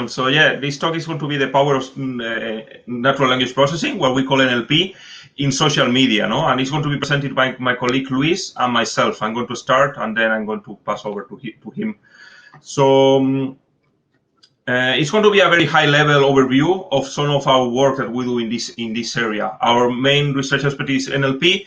So yeah, this talk is going to be the power of natural language processing, what we call NLP, in social media, no? And it's going to be presented by my colleague Luis and myself. I'm going to start, and then I'm going to pass over to him. So it's going to be a very high-level overview of some of our work that we do in this area. Our main research expertise is NLP.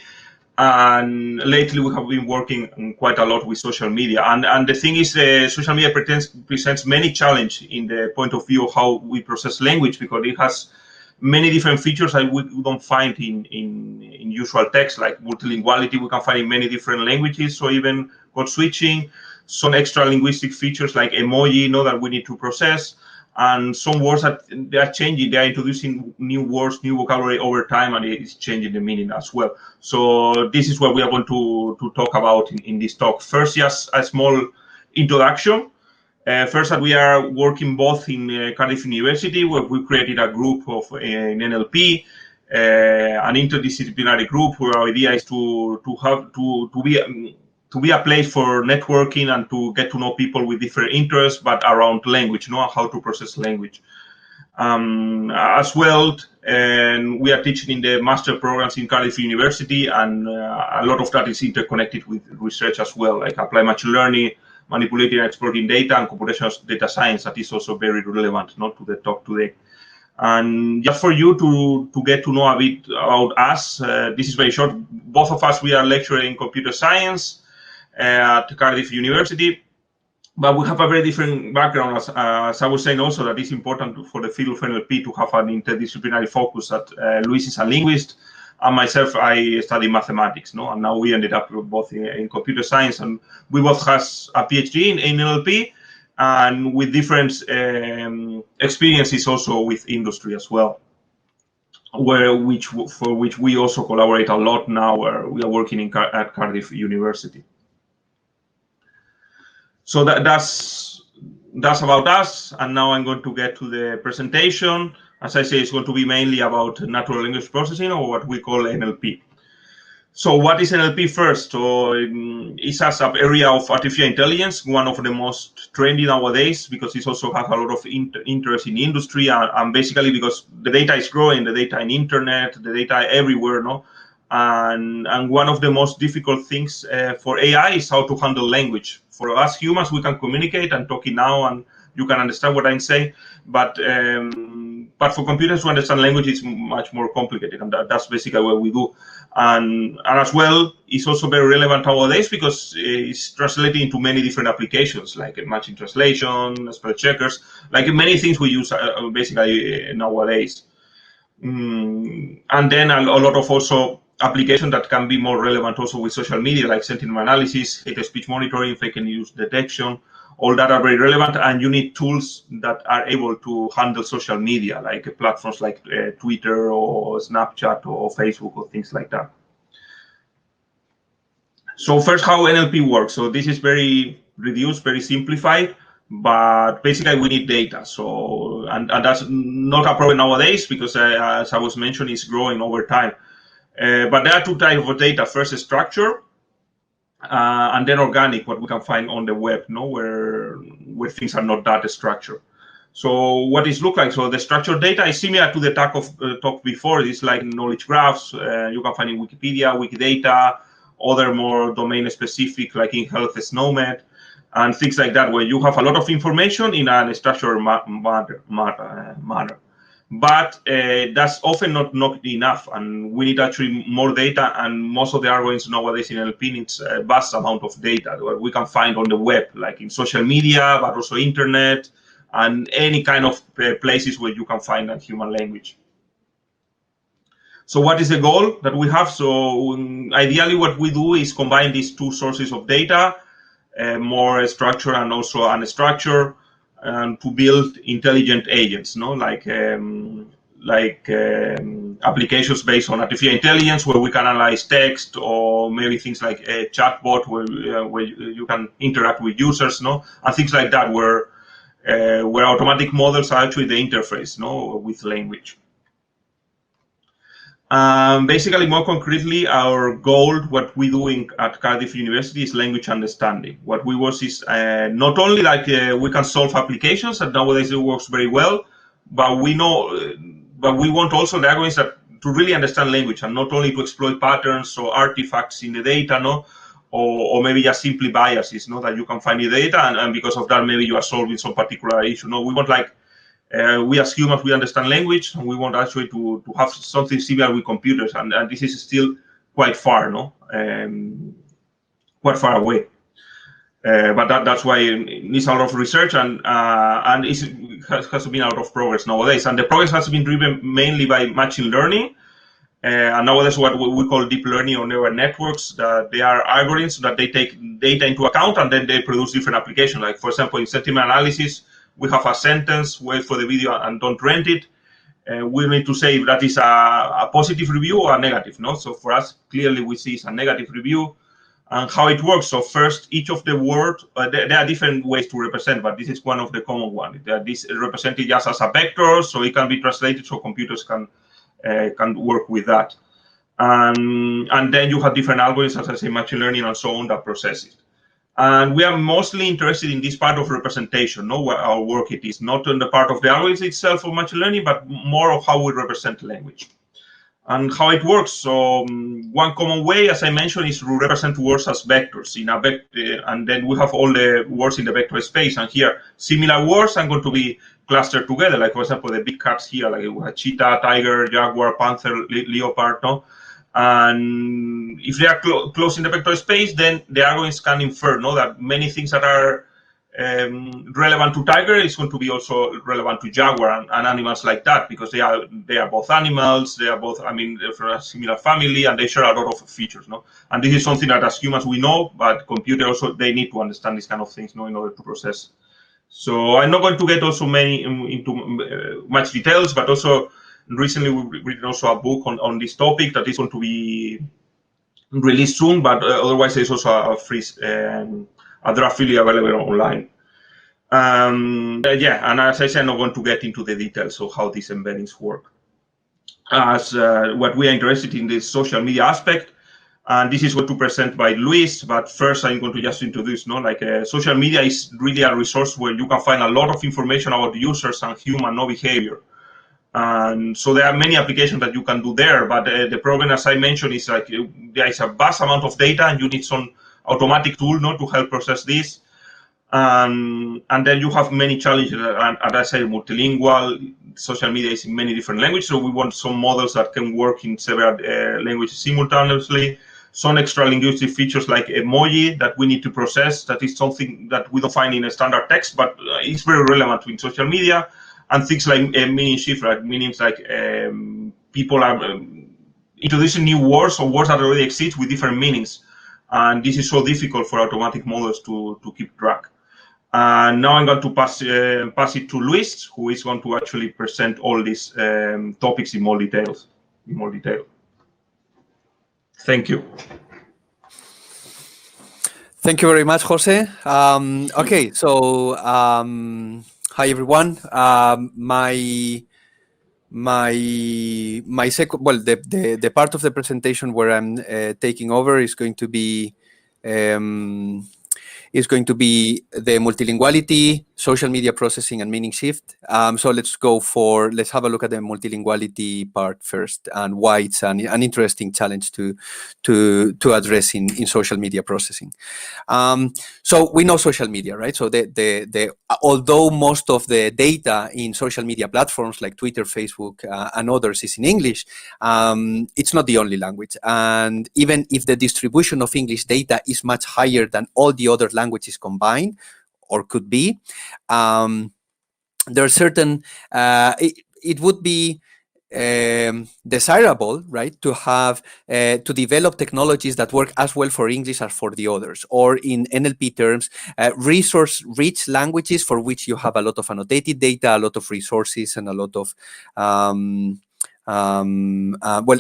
And lately we have been working quite a lot with social media. And the thing is, social media presents many challenges in the point of view of how we process language, because it has many different features that we don't find in usual text, like multilinguality we can find in many different languages, so even code switching, some extra linguistic features like emoji, that we need to process. And some words that they are changing, they are introducing new words, new vocabulary over time, and it's changing the meaning as well. So this is what we are going to talk about in this talk. First, just a small introduction. First, that we are working both in Cardiff University, where we created a group of in NLP, an interdisciplinary group where our idea is to be a place for networking and to get to know people with different interests, but around language, how to process language. As well, and we are teaching in the master programs in Cardiff University, and a lot of that is interconnected with research as well, like applied machine learning, manipulating and exploiting data, and computational data science. That is also very relevant to the talk today. And just for you to get to know a bit about us, this is very short. Both of us, we are lecturing in computer science at Cardiff University, but we have a very different background. As I was saying also, that it's important for the field of NLP to have an interdisciplinary focus. That Luis is a linguist, and myself, I study mathematics, and now we ended up both in computer science, and we both has a PhD in NLP, and with different experiences also with industry as well, for which we also collaborate a lot now, where we are working at Cardiff University. So that's about us, and now I'm going to get to the presentation. As I say, it's going to be mainly about natural language processing, or what we call NLP. So what is NLP first? So it's an area of artificial intelligence, one of the most trendy nowadays, because it also has a lot of interest in industry, and basically because the data is growing, the data in internet, the data everywhere, And one of the most difficult things for AI is how to handle language. For us humans, we can communicate and talking now, and you can understand what I'm saying. But for computers to understand language is much more complicated, and that's basically what we do. And as well, it's also very relevant nowadays because it's translated into many different applications, like machine translation, spell checkers, like many things we use basically nowadays. And then a lot of also application that can be more relevant also with social media, like sentiment analysis, hate speech monitoring, fake news detection. All that are very relevant, and you need tools that are able to handle social media, like platforms like Twitter or Snapchat or Facebook or things like that. So first, how NLP works. So this is very reduced, very simplified, but basically we need data. So and that's not a problem nowadays because as I was mentioning, it's growing over time. But there are two types of data. First is structure, and then organic, what we can find on the web, where things are not that structured. So what it looks like? So the structured data is similar to the talk before. It's like knowledge graphs. You can find in Wikipedia, Wikidata, other more domain specific, like in health, SNOMED, and things like that, where you have a lot of information in a structured manner. But that's often not enough, and we need actually more data, and most of the algorithms nowadays in NLP needs a vast amount of data that we can find on the web, like in social media, but also internet, and any kind of places where you can find that human language. So what is the goal that we have? So ideally what we do is combine these two sources of data, more structured and also unstructured, and to build intelligent agents, like applications based on artificial intelligence, where we can analyze text, or maybe things like a chatbot where you can interact with users, and things like that, where automatic models are actually the interface, with language. Basically, more concretely, our goal, what we do at Cardiff University, is language understanding. What we want is not only like we can solve applications, and nowadays it works very well, but we want also the algorithms that to really understand language, and not only to exploit patterns or artifacts in the data, no, or maybe just simply biases, no, that you can find in the data, and because of that, maybe you are solving some particular issue. No, we want like we as humans, we understand language, and we want actually to have something similar with computers, and this is still quite far, no, quite far away. But that's why it needs a lot of research, and it has been a lot of progress nowadays. And the progress has been driven mainly by machine learning, and nowadays what we call deep learning or neural networks. That they are algorithms that they take data into account, and then they produce different applications. Like, for example, in sentiment analysis, we have a sentence, wait for the video and don't rent it. We need to say if that is a positive review or a negative, no? So for us, clearly we see it's a negative review. And how it works, so first, each of the words, there are different ways to represent, but this is one of the common ones. This is represented just as a vector, so it can be translated so computers can work with that. And then you have different algorithms, as I say, machine learning and so on, that process it. And we are mostly interested in this part of representation, no, where our work it is, not on the part of the algorithm itself of machine learning, but more of how we represent language and how it works. So one common way, as I mentioned, is to represent words as vectors in a vector, and then we have all the words in the vector space. And here, similar words are going to be clustered together. Like, for example, the big cats here, like we have cheetah, tiger, jaguar, panther, leopard, no? And if they are close in the vector space, then the algorithms can infer, no, that many things that are relevant to tiger is going to be also relevant to jaguar and animals like that, because they are both animals, they are both, I mean, from a similar family, and they share a lot of features, no. And this is something that as humans we know, but computers also, they need to understand these kind of things, no, in order to process. So I'm not going to get also into much details, but also recently we've written also a book on this topic that is going to be released soon, but otherwise there's also a free a draft freely available online. Yeah, and as I said, I'm not going to get into the details of how these embeddings work. As what we are interested in this social media aspect, and this is what to present by Luis, but first I'm going to just introduce, no, like social media is really a resource where you can find a lot of information about users and human behavior. And so there are many applications that you can do there, but the problem, as I mentioned, is like there is a vast amount of data, and you need some automatic tool, no, to help process this. And then you have many challenges, and as I say, multilingual, social media is in many different languages, so we want some models that can work in several languages simultaneously. Some extra linguistic features like emoji that we need to process, that is something that we don't find in a standard text, but it's very relevant in social media. And things like meaning shift, like meanings like people are introducing new words or words that already exist with different meanings. And this is so difficult for automatic models to keep track. And now I'm going to pass it to Luis, who is going to actually present all these topics in more detail. Thank you. Thank you very much, Jose. Okay, so hi everyone. My second, well, the part of the presentation where I'm taking over is going to be the multilinguality, social media processing, and meaning shift. So let's have a look at the multilinguality part first, and why it's an interesting challenge to address in social media processing. So we know social media, right? So although most of the data in social media platforms like Twitter, Facebook, and others is in English, it's not the only language. And even if the distribution of English data is much higher than all the other languages combined, or could be, there are certain, it would be desirable, right, to have to develop technologies that work as well for English as for the others, or in NLP terms, resource-rich languages for which you have a lot of annotated data, a lot of resources, and a lot of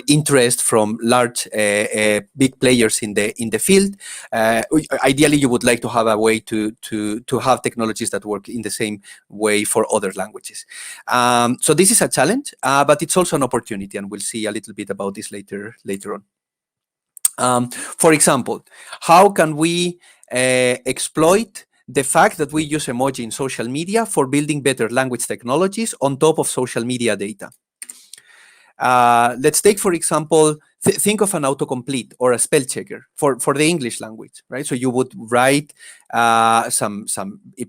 interest from large big players in the field. Ideally, you would like to have a way to have technologies that work in the same way for other languages. So this is a challenge, but it's also an opportunity, and we'll see a little bit about this later on. For example, how can we exploit the fact that we use emoji in social media for building better language technologies on top of social media data? Let's take, for example, think of an autocomplete or a spell checker for the English language, right? So you would write some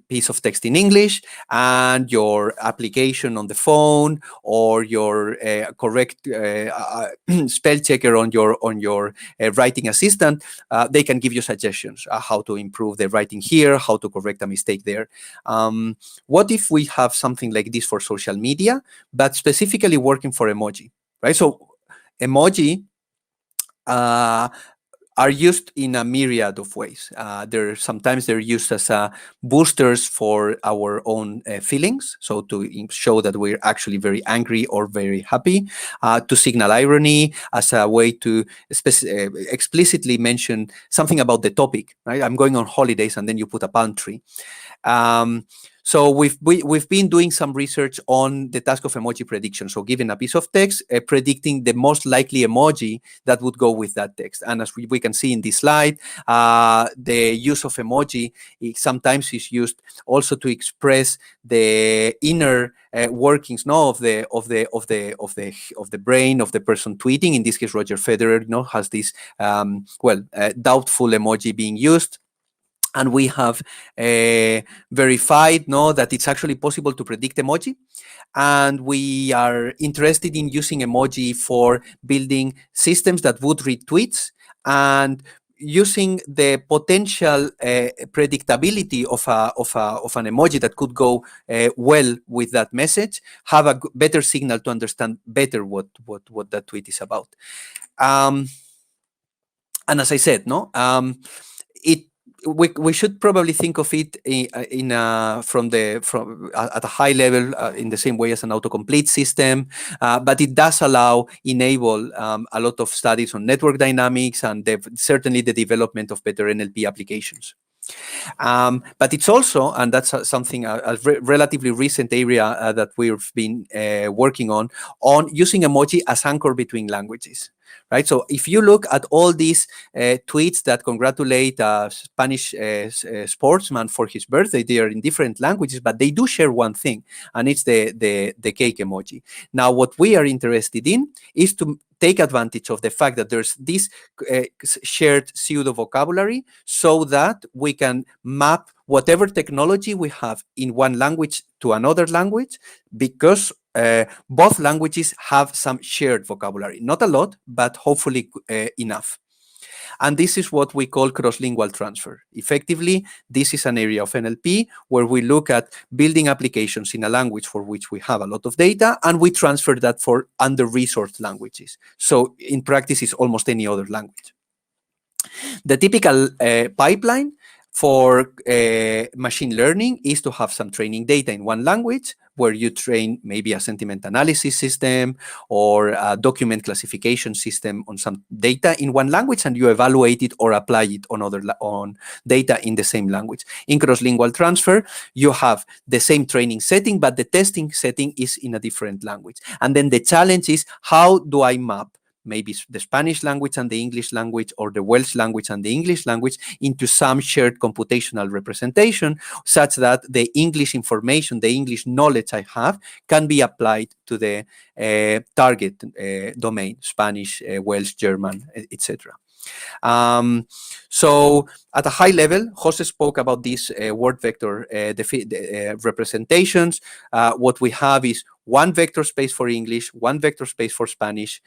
piece of text in English, and your application on the phone or your correct spell checker on your writing assistant, they can give you suggestions how to improve the writing here, how to correct a mistake there. What if we have something like this for social media, but specifically working for emoji, right? So emoji are used in a myriad of ways. Sometimes they're used as boosters for our own feelings, so to show that we're actually very angry or very happy, to signal irony as a way to explicitly mention something about the topic, right? I'm going on holidays, and then you put a palm tree. So we've been doing some research on the task of emoji prediction. So given a piece of text, predicting the most likely emoji that would go with that text. And as we can see in this slide, the use of emoji sometimes is used also to express the inner workings, of the brain of the person tweeting. In this case, Roger Federer, has this doubtful emoji being used. And we have verified that it's actually possible to predict emoji. And we are interested in using emoji for building systems that would read tweets, and using the potential predictability of an emoji that could go well with that message, have a better signal to understand better what that tweet is about. And as I said, we should probably think of it at a high level in the same way as an autocomplete system, but it does enable a lot of studies on network dynamics and certainly the development of better NLP applications. But it's also, and that's something, a relatively recent area that we've been working on using emoji as anchor between languages. Right. So if you look at all these tweets that congratulate a Spanish sportsman for his birthday, they are in different languages, but they do share one thing, and it's the cake emoji. Now, what we are interested in is to take advantage of the fact that there's this shared pseudo vocabulary, so that we can map whatever technology we have in one language to another language, because both languages have some shared vocabulary. Not a lot, but hopefully enough. And this is what we call crosslingual transfer. Effectively, this is an area of NLP where we look at building applications in a language for which we have a lot of data, and we transfer that for under-resourced languages. So in practice, it's almost any other language. The typical pipeline for machine learning is to have some training data in one language, where you train maybe a sentiment analysis system or a document classification system on some data in one language, and you evaluate it or apply it on data in the same language. In cross-lingual transfer, you have the same training setting, but the testing setting is in a different language. And then the challenge is, how do I map maybe the Spanish language and the English language, or the Welsh language and the English language, into some shared computational representation, such that the English information, the English knowledge I have, can be applied to the target domain, Spanish, Welsh, German, etc. So at a high level, Jose spoke about these word vector representations. What we have is one vector space for English, one vector space for Spanish.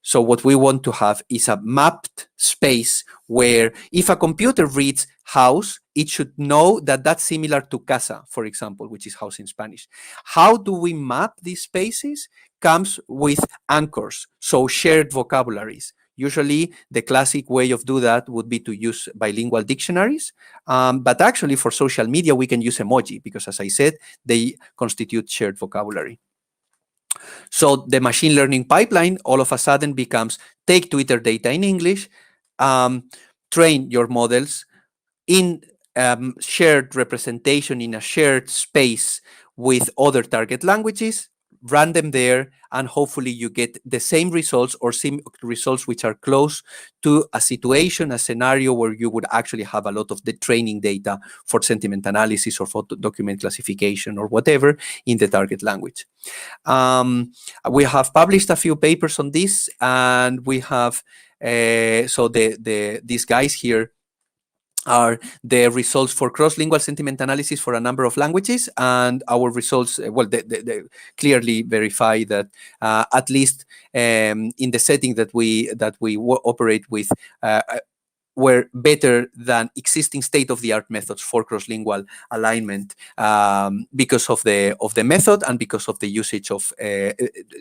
So what we want to have is a mapped space where if a computer reads house, it should know that that's similar to casa, for example, which is house in Spanish. How do we map these spaces? Comes with anchors, so shared vocabularies. Usually, the classic way of do that would be to use bilingual dictionaries. But actually, for social media, we can use emoji because, as I said, they constitute shared vocabulary. So the machine learning pipeline all of a sudden becomes take Twitter data in English, train your models in shared representation in a shared space with other target languages, run them there, and hopefully you get the same results or results which are close to a situation, a scenario where you would actually have a lot of the training data for sentiment analysis or for document classification or whatever in the target language. We have published a few papers on this, and we have, so these guys here are the results for cross-lingual sentiment analysis for a number of languages, and our results, well, they clearly verify that at least in the setting that we operate with, were better than existing state-of-the-art methods for cross-lingual alignment because of the method and because of the usage of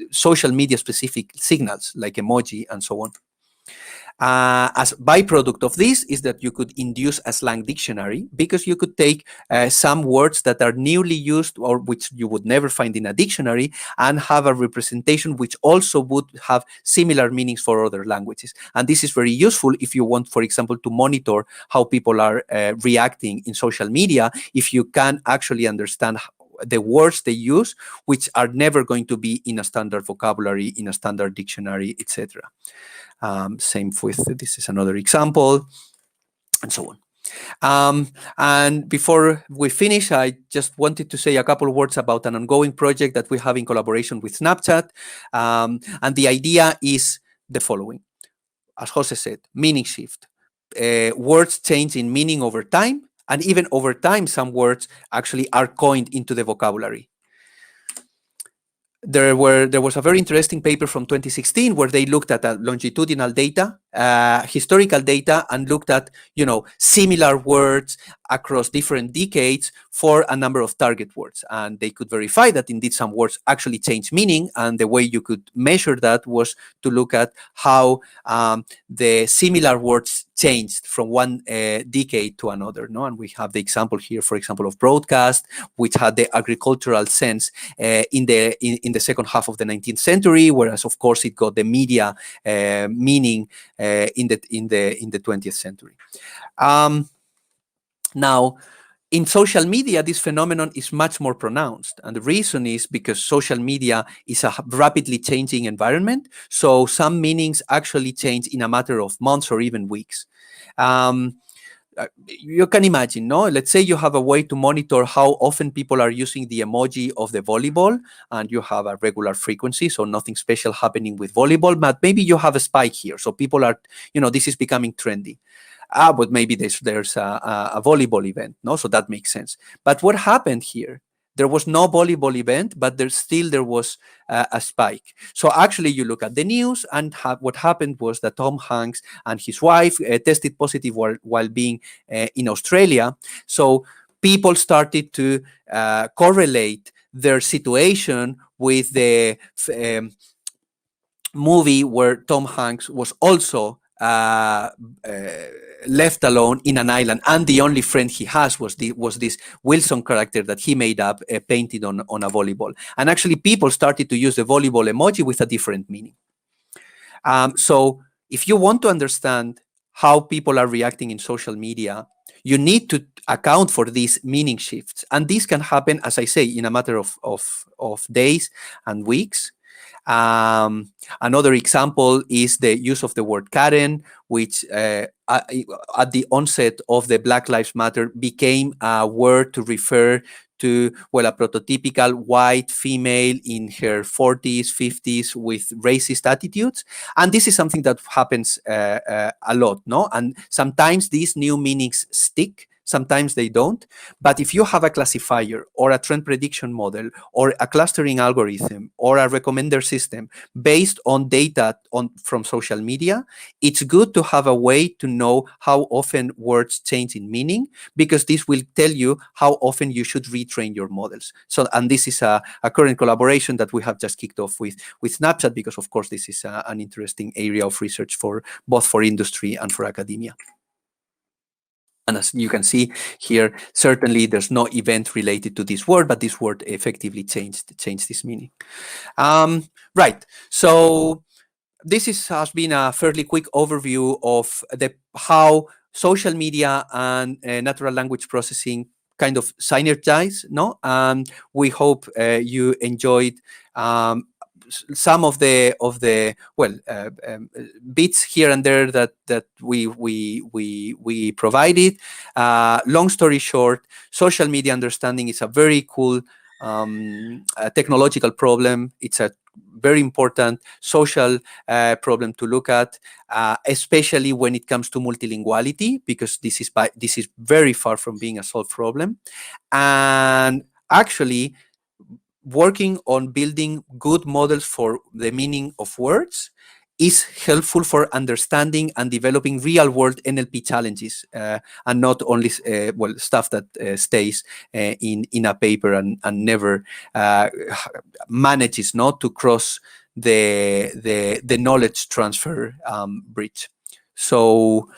social media-specific signals like emoji and so on. As byproduct of this is that you could induce a slang dictionary, because you could take some words that are newly used or which you would never find in a dictionary and have a representation which also would have similar meanings for other languages. And this is very useful if you want, for example, to monitor how people are reacting in social media, if you can actually understand the words they use, which are never going to be in a standard vocabulary, in a standard dictionary, etc. Same with, this is another example, and so on. And before we finish, I just wanted to say a couple of words about an ongoing project that we have in collaboration with Snapchat. And the idea is the following. As Jose said, meaning shift. Words change in meaning over time, and even over time, some words actually are coined into the vocabulary. There was a very interesting paper from 2016 where they looked at longitudinal data, historical data, and looked at, similar words across different decades for a number of target words. And they could verify that indeed some words actually change meaning. And the way you could measure that was to look at how the similar words changed from one decade to another. No? And we have the example here, for example, of broadcast, which had the agricultural sense in the second half of the 19th century, whereas of course it got the media meaning in the 20th century. Now, in social media, this phenomenon is much more pronounced. And the reason is because social media is a rapidly changing environment. So some meanings actually change in a matter of months or even weeks. You can imagine, no? Let's say you have a way to monitor how often people are using the emoji of the volleyball, and you have a regular frequency, so nothing special happening with volleyball, but maybe you have a spike here. So people are, this is becoming trendy. But maybe there's a volleyball event, no? So that makes sense. But what happened here? There was no volleyball event, but there was a spike. So actually you look at the news, and what happened was that Tom Hanks and his wife tested positive while being in Australia. So people started to correlate their situation with the movie where Tom Hanks was also left alone in an island, and the only friend he has was this Wilson character that he made up, painted on a volleyball. And actually people started to use the volleyball emoji with a different meaning. So if you want to understand how people are reacting in social media, you need to account for these meaning shifts. And this can happen, as I say, in a matter of days and weeks. Another example is the use of the word Karen, which at the onset of the Black Lives Matter became a word to refer to, well, a prototypical white female in her 40s, 50s with racist attitudes. And this is something that happens a lot, no? And sometimes these new meanings stick. Sometimes they don't. But if you have a classifier or a trend prediction model or a clustering algorithm or a recommender system based on data from social media, it's good to have a way to know how often words change in meaning, because this will tell you how often you should retrain your models. So, and this is a current collaboration that we have just kicked off with Snapchat, because of course this is an interesting area of research for both for industry and for academia. And as you can see here, certainly there's no event related to this word, but this word effectively changed this meaning. Right. So this has been a fairly quick overview of how social media and natural language processing kind of synergize. No, we hope you enjoyed some of the bits here and there that we provided. Long story short, social media understanding is a very cool technological problem. It's a very important social problem to look at, especially when it comes to multilinguality, because this is very far from being a solved problem. And actually, working on building good models for the meaning of words is helpful for understanding and developing real-world NLP challenges, and not only stuff that stays in a paper and never manages not to cross the knowledge transfer bridge. So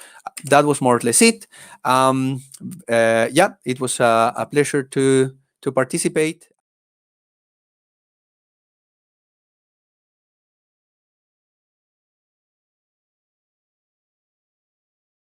that was more or less it. Yeah, it was a pleasure to participate,